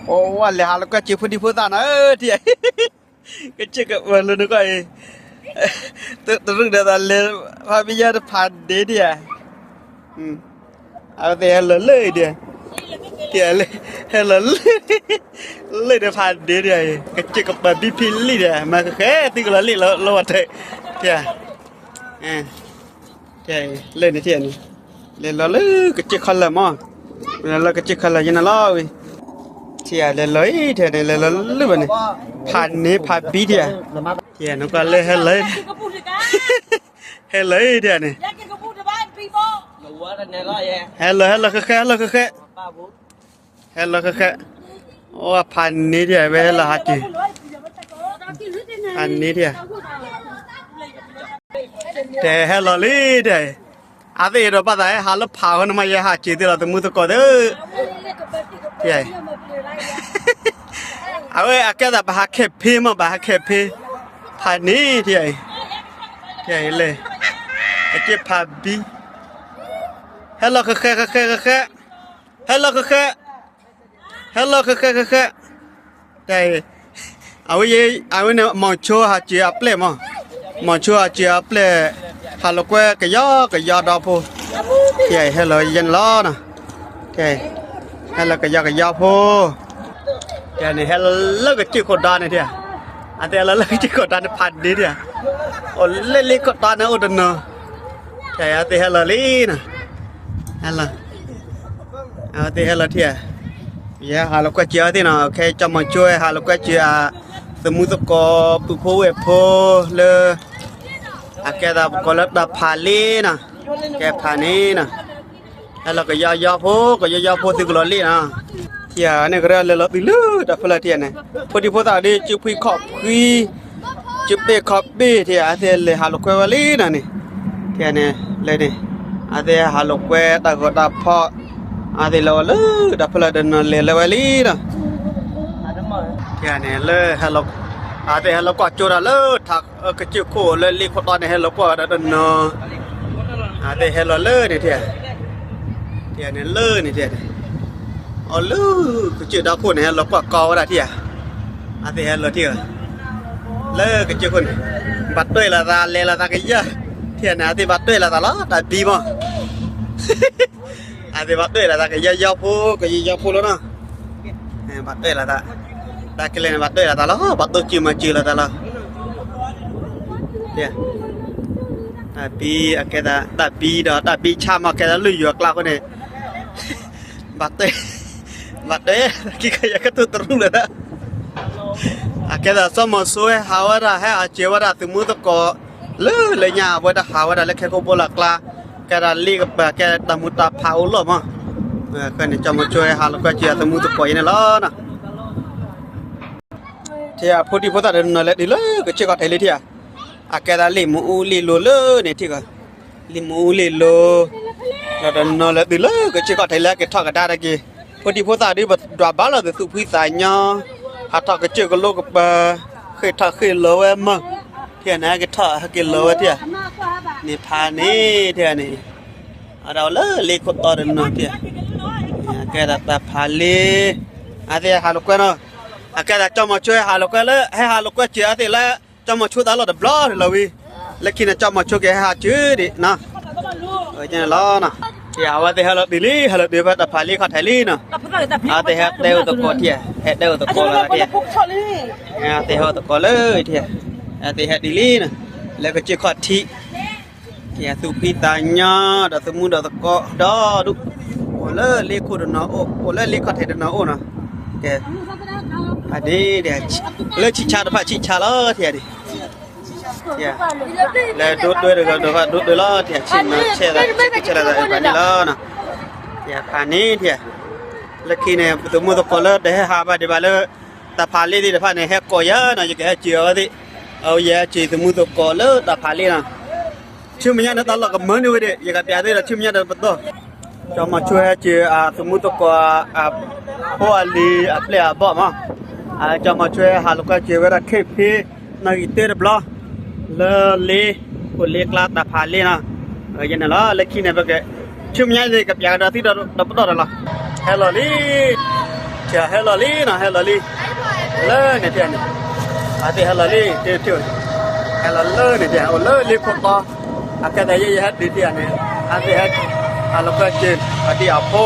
โอ้ว่าเลยหาแล้วก็จิพุดิพุตานะที่ก็จิกวันเลยก็ตึกเดาเลยพาบิยาผ่านเดียเอาแต่เลยเดียเดี๋ยวเลยเลยเดี๋ยวผ่านเดียก็จิกกับแบบพิลลี่เดียมาแค่ตึกละลี่แล้ววัดเลยเดี๋ยวเดี๋ยวเลยในที่นี้เลยแล้วเลยก็จิกคันละมั้งแล้วก็จิกคันละยันละเลยเที่ยเลยเที่ยเลยเลยบัดนี้ผ่านนี้ผ่านปีเที่ยเที่ยนก็เลยเลยเที่ยนี่เลยแค่โอ้ผ่านนี้เที่ยเวลาหาจิอันนี้เที่ยแต่เฮลลี่เที่ยอาเดรบ่ได้หาลพาคนมาหาจิติละตมุตก็เด้อเที่ยเอาอาแกดบาแคพีมาบาแคพีผ่านนี้ที่ไอ้เลยไอ้เจ็บผ่านบีฮัลโหลแค่ฮัลโหลแค่ได้เอาเนี่ยมองชัวหาจีอัปเล่มองชัวจีอัปเล่ฮัลโหลก็ยอดอพูที่ไอ้ฮัลโหลยันล้อนะที่ฮัลโหลก็ยอพูเดี๋ยวนี้เฮลก็จิกดานเนี่ยอันเดียวแล้วจิกดานผ่านดีเนี่ยโอ้เล่กดานนะโอดนใช่อันเดียวเฮลลี่นะเฮลอันเดียวเฮลเทียฮาลก็เจียที่นะโอเคจะมาช่วยฮาลก็เจียสมุทรกปุโพเวโพเลยอาแกดาก็เลิกดาผ่านลีนะแกผ่านนี้นะเฮลก็ยอโพสิกลลี่นะเที่ยเนี่ยก็เลยละติลือดับพลเที่ยเนี่ยพอดีพอตาดิจุพี่ขอบพี่จุเปขอบบี้เที่ยอาเทเลยหาลูกแวลีน่ะนี่เที่ยเนี่ยเลยนี่อาเทหาลูกแวตาก็ดับพออาเทละลือดับพลเดนเลยละวลีน่ะเที่ยเนี่ยเลยหาลูกอาเทหาลูกกอดจุระเลยทักกระจิโคเลยลีขอตอนเนี่ยหาลูกกอดดันเนาะอาเทหาละเลยนี่เที่ยเนี่ยเลยนี่เที่ยอ๋อลูกก็เจอดาวคนเนี่ยเราก็กอได้ที่อ่ะอาเทียนเราที่อ่ะเลิกก็เจอคนบัดด้วยละตาเลละตาก็เยอะเที่ยนะที่บัดด้วยละตาละได้ปีมั้งอาที่บัดด้วยละตาก็เยอะยาวพูแล้วนะบัดด้วยละตาได้ก็เลยบัดด้วยละตาละบัดตัวจิมาจิละตาละเที่ยได้ปีอะแกได้ปีดอได้ปีชามาแกได้ลุยอยู่กลางคนเนี่ยบัดด้วยกี่ขยันก็ตัวตรงเลยนะอาแกจะสมสวยหาวดาให้อาเจวดาถึงมือตะกอเลยเนี่ยว่าดาหาวดาเล็กแค่ก็บุลักลาแกดาลีกับแกตามุตาพาวล้อมั้งคนนี้จะมาช่วยหาลูกเจียถึงมือตะกอยังไงล่ะนะเที่ยพอดีพอตาเดินเลยดีเลยก็เชื่อก็ไทยเลยเที่ยอาแกดาลีมูลีโลเลยเนี่ยที่ก็ลีมูลีโลแล้วเดินเลยดีเลยก็เชื่อก็ไทยแล้วก็ทอดกันได้กี่พอดีพอตาดิบดาบาลแต่สุพิสายเนาะหาทอก็เจอกับโลกกับเคยโลเอมั้งเที่ยนะก็ทอให้กินโลเที่ยนี่พานี่เที่ยนี่เราเลยคนต่อเดินเนาะเที่ยแกตาพาลีอาเที่ยหาลูกเนาะแกตาจอมาช่วยหาลูกเลยให้หาลูกเจียที่แล้วจอมาช่วยตลอดบล้อเลยวิแล้วคิดนะจอมาช่วยแกหาชื่อดินะจะล้อนะเที่ยว่าแต่ฮัลโหลดิลี่ฮัลโหลเดี๋ยวตาพาลีเขาไทยลี่เนาะแต่ฮับเดวตะโกเที่ยเดวตะโกละเที่ยแต่ฮับตะโกเลยเที่ยแต่ฮับดิลี่นะแล้วก็จิขอทิเที่ยสุพิตาญาดสมุดตะโกดอดุโอเลยเลคุดนะโอเลยเลขไทยดนะโอนะแกอดีเดี๋ยวเลยชิชาดพะชิชาละเที่ยดิเที่ยแล้วดูด้วยละเที่ยชิมเชละไปนี่ละนะเที่ยพานี้เที่ยแล้วคีเนี่ยตัวมือตัวคนละเดี๋ยวหาไปเดี๋ยวไปเลยแต่พาลีที่เดี๋ยวพาเนี่ยแฮกก่อยนะจะแกเจียวดิเอาแย่จีตัวมือตัวคนละแต่พาลีนะชื่อมันยังนั่นตลอดกับเหมือนอยู่ดิอย่างกับเดี๋ยวนี้เราชื่อมันยังเดินไปต่อจะมาช่วยจีตัวมือตัวคนพวกลีเปลี่ยนบ่มาจะมาช่วยหาลูกค้าจีเวลาเคพีในเตอร์บล็อกเลยคนเล็กลาแต่พาลีนะอย่างนั้นละเล็กขี้เนี่ยแบบชื่อมันยังกับอย่างเดียวที่เราไปต่อแล้วฮัลโหลนี่ Tia helali na helali. Le ne tia ni. Ati helali tiu. Helalo ni tia. O le li ko ta. Akada ye hat di tia ni. Ati hat alaka je. Ati apo.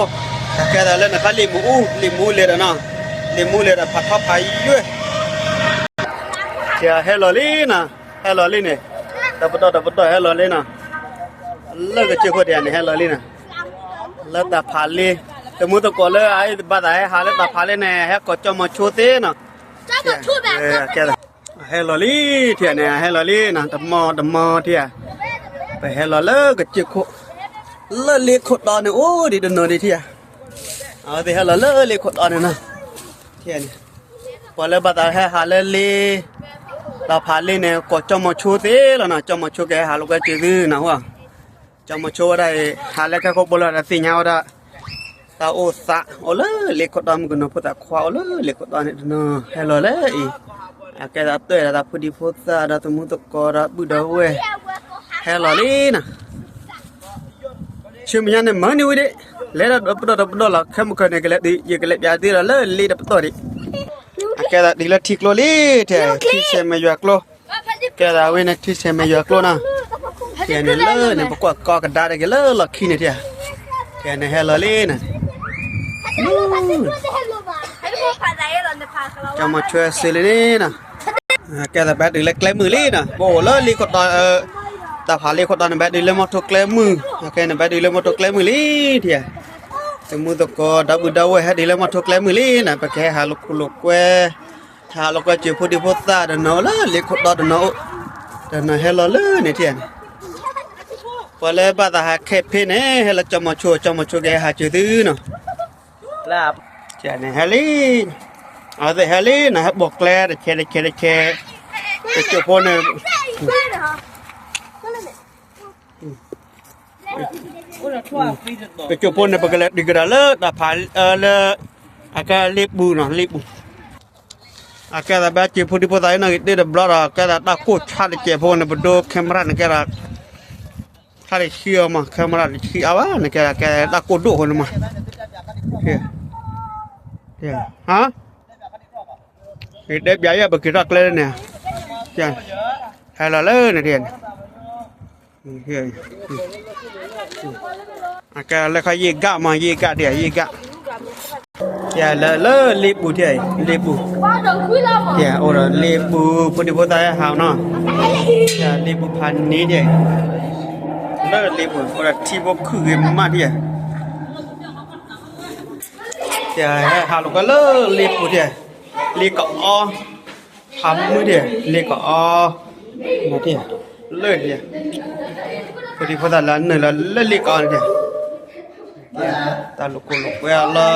Akada le na kali mu le na. Limu le da phatha phai yue. Tia helali na. Helali ni. Da bdo helali na. Le ke che ko tia ni helali na. Le da phaliแต่มูตะกอเลยไอ้บ้านไหนหาเลยตาพาเลยแน่ให้กดจอมาชูเต้เนาะจอมาชูแบบแกให้ลอลี่เที่ยเนี่ยให้ลอลี่นะตะมอเที่ยไปให้ลอเลก็จิโคเลเลโคตอนเนี่ยโอ้ดิดนดิเที่ยเอาดิให้ลอเลโคตอนเนี่ยนะเที่ยเนี่ยพอเลยบ้านไหนให้หาเลยตาพาเลยเนี่ยกดจอมาชูเต้แล้วนะจอมาชูแกหาลูกก็จื้อนะว่าจอมาชูได้หาเลยก็บ่ละสิญาว่าta o sa o le ko dam guna puta khwa o le ko da ne no hello le I ake da te da pudi photsa da tu mu to ko ra bu da we hello le na chim nya ne ma ni we de le da la kham ko ne ke le di ye ke le ya ti la le da to di ake da di la thik lo le the thi se me yak lo ke da we ne thi se me yak lo na ke ne le ne ba ko ka da de ke le la khi ne tia ke ne hello le na cho mà chơi xí lên nè cái là bé đi lấy lấy mười lên nè bộ lớn đi cột đòn ta phá lên cột đòn bé đi lấy một thuộc lấy mười cái này bé đi lấy một thuộc lấy mười lên thì từ mưa tụt co đã bự đâu hay đi lấy một thuộc lấy mười lên nè bé cái hà lục que chịu phun đi phun ra đợt nó lớn lên cột đòn đợt nó hay lớn này thìพอเลยบ้านตาหาแค่เพนให้เราจะมาช่วยแกหาจุดตื้อเนาะลาบเจ้าเนี่ยเฮลี่เอาแต่เฮลี่นะครับบอกแกแต่แค่ไปจุดพนเนี่ยไปจุดพนเนี่ยปกติดีกระเลิศแต่ผ่านเลยอาการเล็บบูเนาะเล็บบูอาการแต่แบบจุดพนที่พอใจนั่งได้แบบบล็อกอาการแต่ตาโคตรชาติเจ็บพนเนี่ยไปดูแคมราเนี่ยแกละถ้าได้เชื่อมาแคมราได้เชื่อว่าเนี่ยแกตาโคตรดุคนมาฮะเด็กใหญ่อะบักกิรักเลยเนี่ยจังให้เราเล่นเรียนอาการเลยเขายีกะมายีกะเดี๋ยวยีกะอย่าเล่นรีบบูเดี๋ยวรีบบูอย่าโอ้เรารีบบูพอดีพอตายหาวเนาะอย่ารีบบูพันนี้เดี๋ยวเล่นรีบบูโอ้เราที่พวกคือมาเดี๋ยวเดี๋ยวหาลูกก็เลิกรีบปูเดี๋ยวรีบก็ทำมือเดี๋ยวรีบก็มาเดี๋ยวเลิกเดี๋ยวพอดีพอตาลันเนี่ยเราเลิกรีบก็เดี๋ยวตาลูกเวลา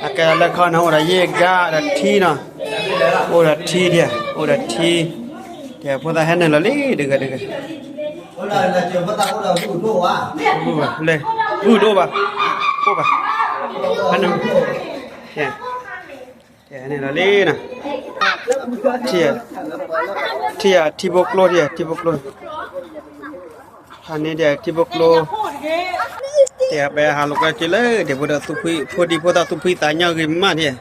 อาการเลิกเขาเนี่ยโอ้เราเย่กะเราทีเนาะโอ้เราทีเดี๋ยวโอ้เราทีเดี๋ยวพอตาเห็นเนี่ยเราลีเด็กโอ้เราเจ้าพอตาโอ้เราพูดโตวะพูดไปเลยพูดโตป่ะพูดไปอันนั้นเดี๋ยวนี่เราลีนะเที่ยที่บกโลที่บกโลอันนี้เดี๋ยวที่บกโลเดี๋ยวไปหาลูกกระเจี๊ยบเดี๋ยวพอดีพอตุพีตายเงาขึ้นมาเนี่ย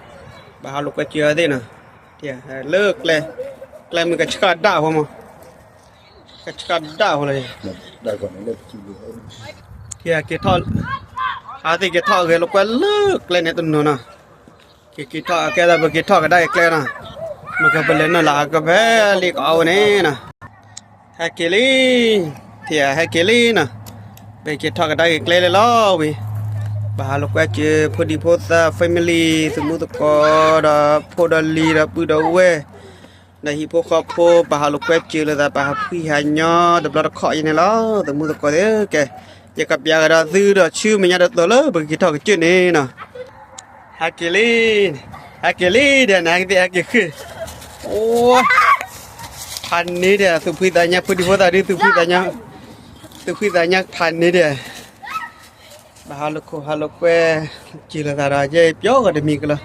ไปหาลูกกระเจี๊ยบได้นะเดี๋ยวเลิกเลยมันก็ชักด่าผมอ่ะก็ชักด่าผมเลยได้ก่อนเลิกขี้เดี๋ยวเกี่ยทอดอาทิตย์กี่ทอดเลยลูกก็เลิกเลยเนี่ยตุนน่ะกี่ทอดแกได้กี่ทอดก็ได้แกนะมันก็เป็นเล่นน่ะล่ะก็แบบเลี้ยงเอาเนี่ยนะให้เกลี่เที่ยให้เกลี่นะไปกี่ทอดก็ได้แกเลยล้อวิบาลูกก็เจอพอดีพอตาแฟมิลี่สมมุติก็ดาพอดาลีดาปุดาเวในฮิปโปคอปโปบาลูกก็เจอเลยแต่บาพี่หายเนาะดับเราขออย่างนี้ล้อสมมุติก็เด้อแกจะกับยาดาซื้อดาชื่อมันยาดาตัวเลยบางทีทอดก็เจอเนี่ยนะฮักเกลี่เดี๋ยวนะเดี๋ยวคือโอ้พันนี้เดี๋ยวสุพิตาเนี่ยพอดีพอตาดีสุพิตาเนี่ยพันนี้เดี๋ยวบาฮาลุกเวจิลตาราเจ็บย่อก็ได้มีกันละ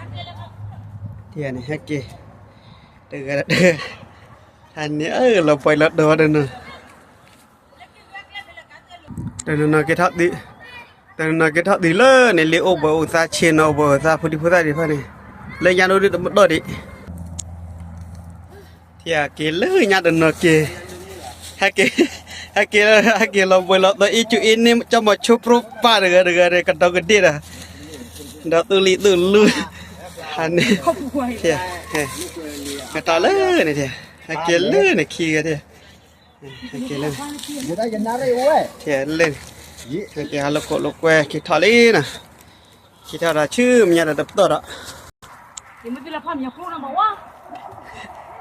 เดี๋ยวนี่ฮักเกเดี๋ยวพันนี้เราไปลัดตัวเดินนะเดินนะกิทัดดีเลยเนี่ยเลี้ยวเบอร์ซาเชนเอาเบอร์ซาพอดีพอตาดีพันนี้ เลยยาโนดิดอดิเที่ยเกเลยญาตินเกฮะเกเราบ่ละตออีจุอินนี่จะมาชุบรูปป้าเด้อกันตอกดิดะดอตุลิตุลุหันนี่เที่ยกะตาเลยนี่เที่ยฮะเกเลยนี่ขี้กะเที่ยฮะเกเลยอยู่ได้ยันนาเลยโอ้ยเที่ยเลยฮะเกหาลกแวขี้ทอลีน่ะขี้ทอราชื่อมันยาดับตอดอ่ะ你们为了怕面红了吗？哇！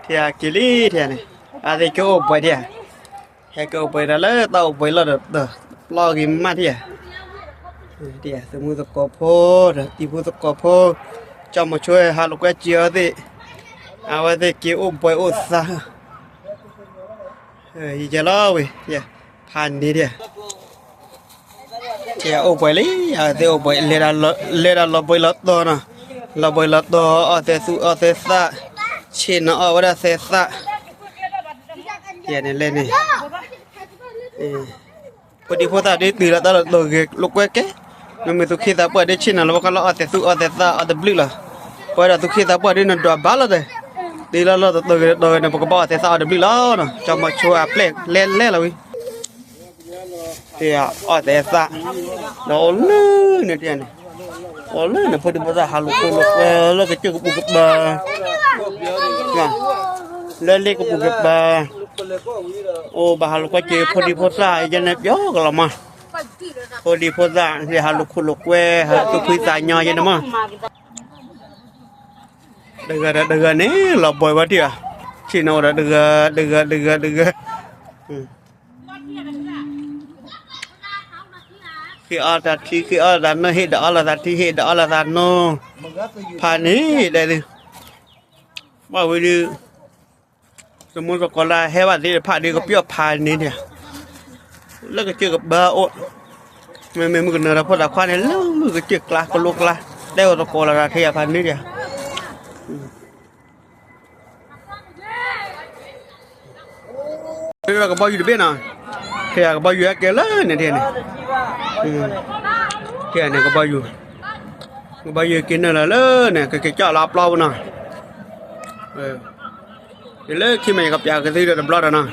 เที่ยกิลีเที่ยนี่อาสิโกไปเที่ยแค่โกไปแล้วเต้าไปแล้วเด้อรอกินมาเที่ยเที่ยสมุตะกอโพติพุตะกอโพจอมมาช่วยหาลูกแกเจียวติเอาไว้ติกิอุไปอุซะอีจะรอเว้ยเที่ยผ่านดีเที่ยเที่ยอุไปเลยอาสิอุไปเลดาลไปลอตนะลอไปลอตอาเตสุอาเตสะชินเอาว่าเสสะเที่ยนี่เล่นนี่พอดีพอตาได้ตีแล้วตลอดเลยลูกแกมันมีตุขี้ตาเปิดได้ชินแล้วก็เราเอาแต่สุเอาแต่ซาเอาแต่บลิล่ะพอได้ตุขี้ตาเปิดได้นั่นดอบาละเด้ตีแล้วเราโดยเนี่ยพวกก็บอกแต่ซาเอาแต่บลิแล้วเนาะจะมาช่วยเพลงเล่นแล้ววิเที่ยเอาแต่ซาเราเลยเนี่ยเที่ยนี่โอ้เลยเนี่ยพอดีพอตาหาลูกแล้วก็เจอกับปุกบาเนี่ยเล่นกับปุกบาโอ้บาลูกก็เจอพอดีพอตายันเนี่ยย่อกันละมาพอดีพอซะสิหาลูกคุกแวหาตุคุยสายย่อยันมาเดือนี่เราบ่อยว่าเดียชิโนเดือคืออาตาที่คืออาตาเนเฮดอาลาตาที่เฮดอาลาตาโนผ่านนี่ได้ดิว่าวิดีสมมุติว่าก็ลาเฮว่าที่ผ่านนี่ก็เปียกผ่านนี่เนี่ยแล้วก็เจอกับบาโอไม่มึงเนรพอดาควานเนี่ยแล้วมึงก็เจอกลาก็ลูกละได้ตะโกละเทียพันนี่เดียวเราก็บ่อยู่เด้น่ะเทียก็บ่อยู่แกเลยเนี่ยเทียนี่เทียนี่ก็บ่อยู่กินนั่นล่ะเลยเนี่ยก็เจ้าลาเปล่าน่ะเดี๋ยวเลยขี้แม่กับยาก็สิได้ดับรอดน่ะ